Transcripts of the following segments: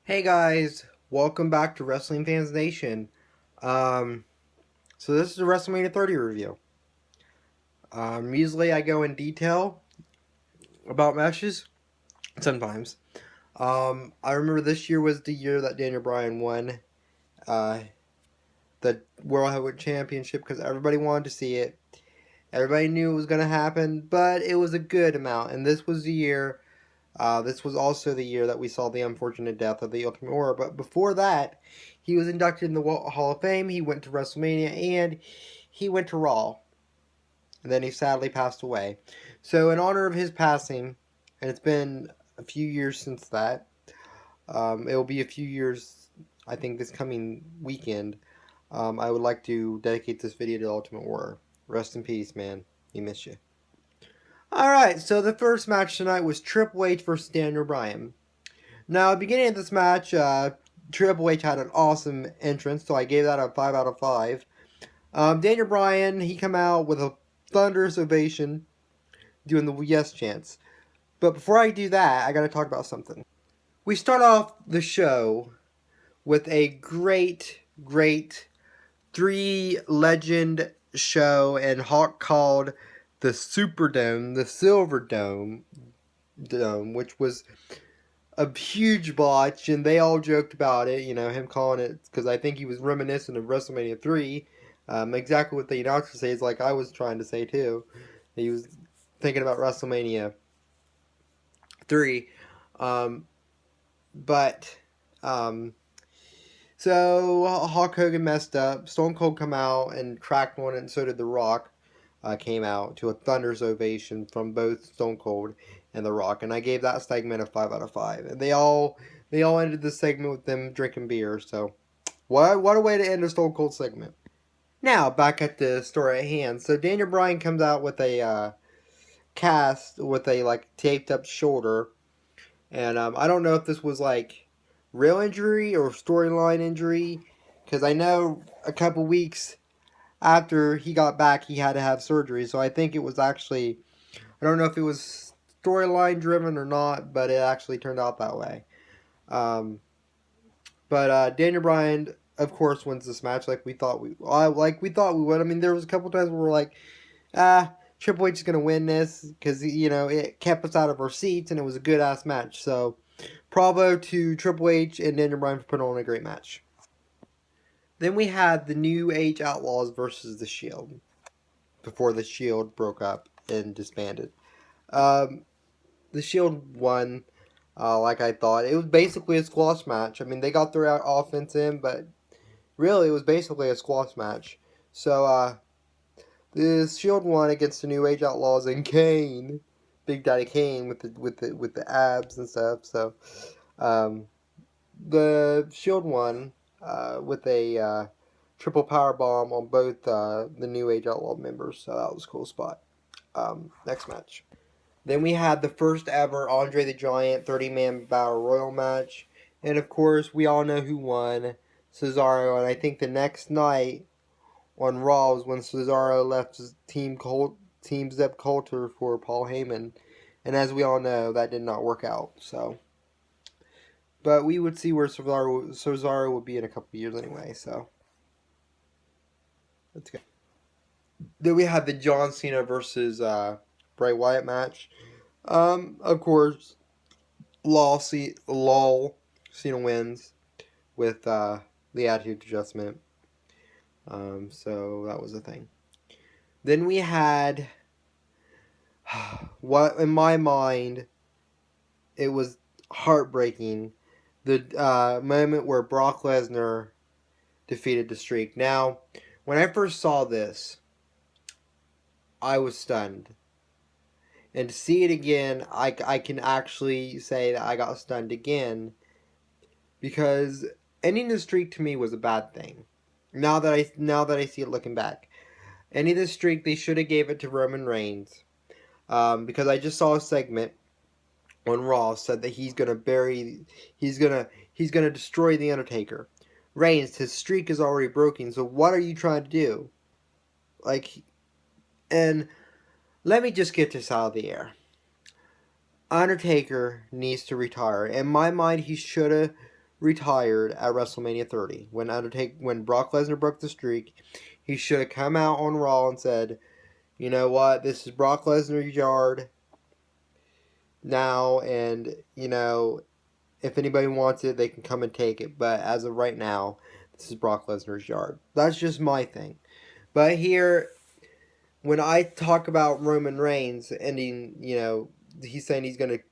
Hey guys, welcome back to Wrestling Fans Nation. Um, so this is a WrestleMania 30 review. Usually I go in detail about matches, sometimes. I remember this year was the year that Daniel Bryan won uh, the World Heavyweight Championship because everybody wanted to see it. Everybody knew it was going to happen, but it was a good amount. And this was the year, this was also the year that we saw the unfortunate death of the Ultimate Warrior. But before that, he was inducted in the Hall of Fame. He went to WrestleMania and he went to Raw. And then he sadly passed away. So, in honor of his passing, and it's been a few years since that, it will be a few years, I think, this coming weekend. I would like to dedicate this video to Ultimate Warrior. Rest in peace, man. We miss you. Alright, so the first match tonight was Triple H versus Daniel Bryan. Now, at the beginning of this match, Triple H had an awesome entrance, so I gave that a 5 out of 5. Daniel Bryan, he come out with a thunderous ovation, doing the yes chants. But before I do that, I gotta talk about something. We start off the show with a great 3-legend show and Hawk called the Superdome, the Silver Dome, which was a huge botch, and they all joked about it, him calling it, because I think he was reminiscent of WrestleMania 3, exactly what the announcer says, like I was trying to say too. He was thinking about WrestleMania 3, but, so Hulk Hogan messed up, Stone Cold come out and cracked one, and so did The Rock, came out to a thunderous ovation from both Stone Cold and The Rock, and I gave that segment a 5 out of 5. And they all ended the segment with them drinking beer. So, what a way to end a Stone Cold segment. Now back at the story at hand. So Daniel Bryan comes out with a cast with a taped up shoulder, and I don't know if this was real injury or storyline injury, because I know a couple weeks after he got back, he had to have surgery. So I think it was actually, I don't know if it was storyline driven or not, but it actually turned out that way. But Daniel Bryan, of course, wins this match like we thought we would. I mean, there was a couple times where we're like, Triple H is gonna win this because it kept us out of our seats and it was a good ass match. So, bravo to Triple H and Daniel Bryan for putting on a great match. Then we had the new Age Outlaws versus the Shield before the Shield broke up and disbanded. The Shield won, like I thought. It was basically a squash match. I mean, they got their offense in, but really it was basically a squash match. So, the Shield won against the New Age Outlaws and Kane, Big Daddy Kane with the abs and stuff. So, the Shield won with a triple power bomb on both the New Age Outlaw members. So that was a cool spot. Next match. Then we had the first ever Andre the Giant 30-man Battle Royal match. And of course, we all know who won. Cesaro. And I think the next night on Raw was when Cesaro left his Team Zeb Coulter for Paul Heyman. And as we all know, that did not work out. So, but we would see where Cesaro would be in a couple of years anyway. So, that's good. Then we had the John Cena versus Bray Wyatt match. Of course, Cena wins with the attitude adjustment. So that was the thing. Then we had what, in my mind, it was heartbreaking. The moment where Brock Lesnar defeated the Streak. Now, when I first saw this, I was stunned. And to see it again, I can actually say that I got stunned again, because ending the streak to me was a bad thing. Now that I see it looking back, ending the streak, they should have gave it to Roman Reigns, because I just saw a segment on Raw said that he's gonna destroy the Undertaker. Reigns, his streak is already broken. So what are you trying to do? And let me just get this out of the air. Undertaker needs to retire. In my mind, he should have retired at WrestleMania 30. When Brock Lesnar broke the streak, he should have come out on Raw and said, "You know what? This is Brock Lesnar's yard now, and if anybody wants it, they can come and take it. But as of right now, this is Brock Lesnar's yard." That's just my thing. But here, when I talk about Roman Reigns ending, he's saying he's going to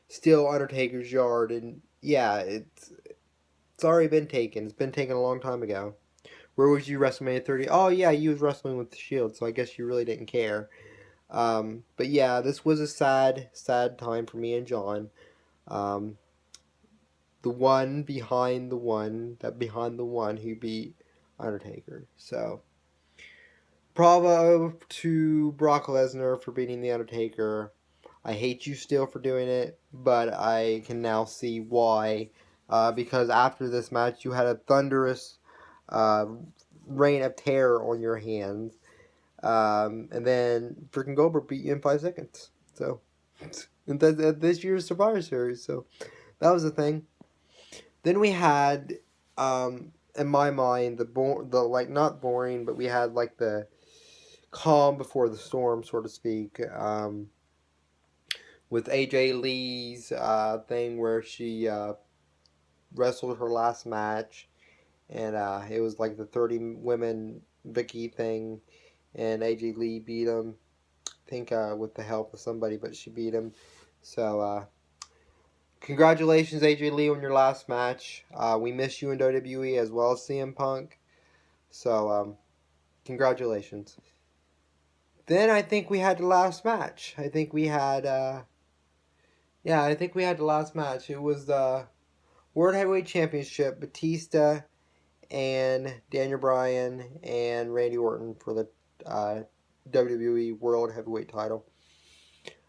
steal Undertaker's yard, and yeah, it's already been taken. It's been taken a long time ago. Where was you WrestleMania 30? Oh yeah, you was wrestling with the Shield, so I guess you really didn't care. But yeah, this was a sad, sad time for me and John. Um, the one behind the one that behind the one who beat Undertaker. So bravo to Brock Lesnar for beating the Undertaker. I hate you still for doing it, but I can now see why. Because after this match, you had a thunderous uh, reign of terror on your hands. And then freaking Goldberg beat you in 5 seconds. So, and that's this year's Survivor Series. So, that was the thing. Then we had, in my mind, the like not boring, but we had like the calm before the storm, so to speak. With AJ Lee's thing where she wrestled her last match, and it was like the 30 women Vicky thing, and AJ Lee beat him. I think with the help of somebody, but she beat him. So congratulations, AJ Lee, on your last match. We miss you in WWE as well as CM Punk. So congratulations. Then I think we had the last match. I think we had the last match. It was the World Heavyweight Championship, Batista and Daniel Bryan and Randy Orton for the WWE World Heavyweight title.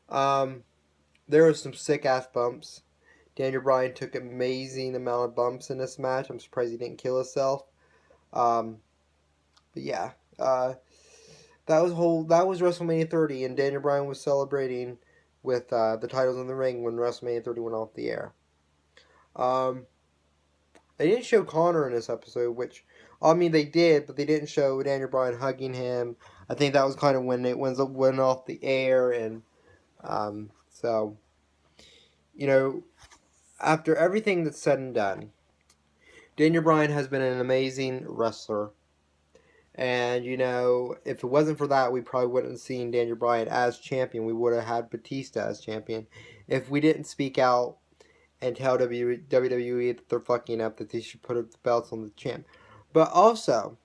There was some sick ass bumps. Daniel Bryan took an amazing amount of bumps in this match. I'm surprised he didn't kill himself. But yeah, that was WrestleMania 30, and Daniel Bryan was celebrating with the titles in the ring when WrestleMania 30 went off the air. They didn't show Connor in this episode, which, I mean, they did, but they didn't show Daniel Bryan hugging him. I think that was kind of when it went off the air, and so, after everything that's said and done, Daniel Bryan has been an amazing wrestler. And, if it wasn't for that, we probably wouldn't have seen Daniel Bryan as champion. We would have had Batista as champion. If we didn't speak out and tell WWE that they're fucking up, that they should put the belts on the champ. But also,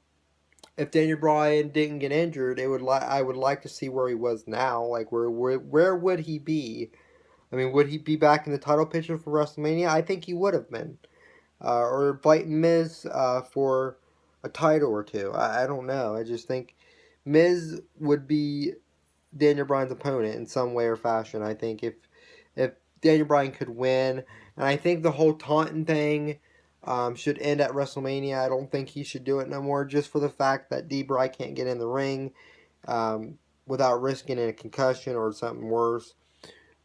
if Daniel Bryan didn't get injured, I would like to see where he was now. Like, where would he be? I mean, would he be back in the title picture for WrestleMania? I think he would have been. Or fighting Miz for a title or two. I don't know. I just think Miz would be Daniel Bryan's opponent in some way or fashion. I think if Daniel Bryan could win, and I think the whole taunting thing should end at WrestleMania. I don't think he should do it no more, just for the fact that Bray can't get in the ring without risking a concussion or something worse.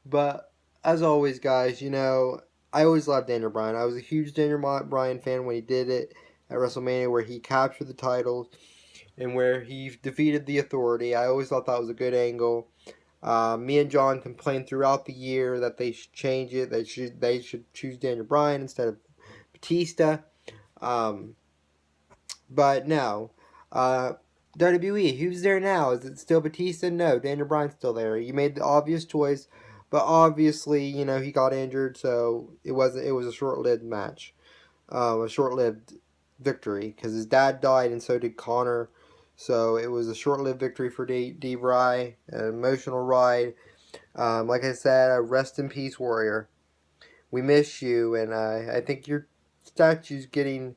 But as always, guys, I always loved Daniel Bryan. I was a huge Daniel Bryan fan when he did it at WrestleMania, where he captured the titles and where he defeated the Authority. I always thought that was a good angle. Me and John complained throughout the year that they should change it. They should choose Daniel Bryan instead of Batista. But no. WWE, who's there now? Is it still Batista? No, Daniel Bryan's still there. You made the obvious choice, but obviously, he got injured, so it was a short-lived match. A short-lived victory, because his dad died and so did Connor. So it was a short-lived victory for Bray, an emotional ride. Like I said, rest in peace, Warrior. We miss you, and I think your statue's getting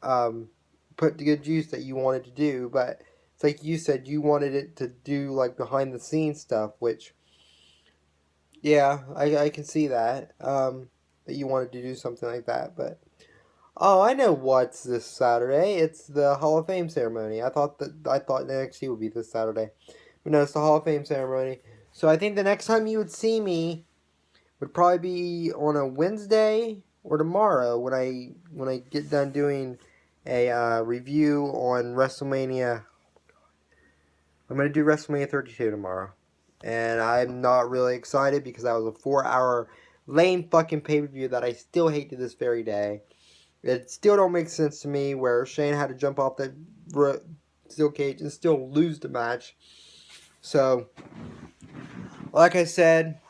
put to good use that you wanted to do, but it's like you said, you wanted it to do like behind the scenes stuff, which, yeah, I can see that, that you wanted to do something like that, but, oh, I know what's this Saturday. It's the Hall of Fame ceremony. I thought NXT would be this Saturday, but no, it's the Hall of Fame ceremony. So I think the next time you would see me would probably be on a Wednesday, or tomorrow when I get done doing a review on WrestleMania. I'm gonna do WrestleMania 32 tomorrow, and I'm not really excited because that was a 4-hour lame fucking pay-per-view that I still hate to this very day. It still don't make sense to me where Shane had to jump off the steel cage and still lose the match. So, like I said,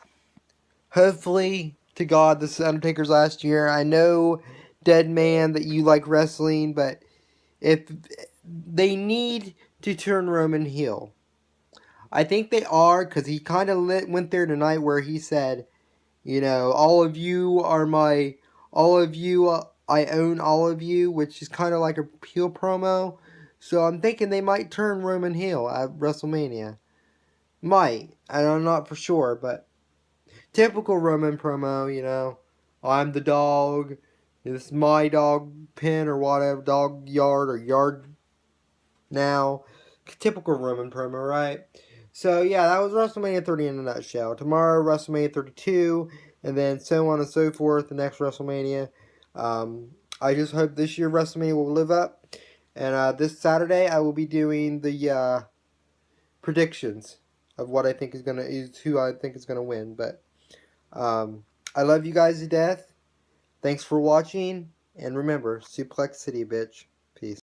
hopefully to God this is Undertaker's last year. I know, Dead Man, that you like wrestling, but if they need to turn Roman heel, I think they are, because he kind of went there tonight where he said, you know, all of you are my, all of you, I own all of you, which is kind of like a heel promo. So I'm thinking they might turn Roman heel at WrestleMania. Might. I'm not for sure, but typical Roman promo, you know. I'm the dog. This is my dog pen or whatever, dog yard or yard now. Typical Roman promo, right? So yeah, that was WrestleMania 30 in a nutshell. Tomorrow, WrestleMania 32, and then so on and so forth. The next WrestleMania. I just hope this year WrestleMania will live up. And this Saturday, I will be doing the predictions of what I think is who I think is gonna win. But I love you guys to death. Thanks for watching, and remember, Suplex City, bitch.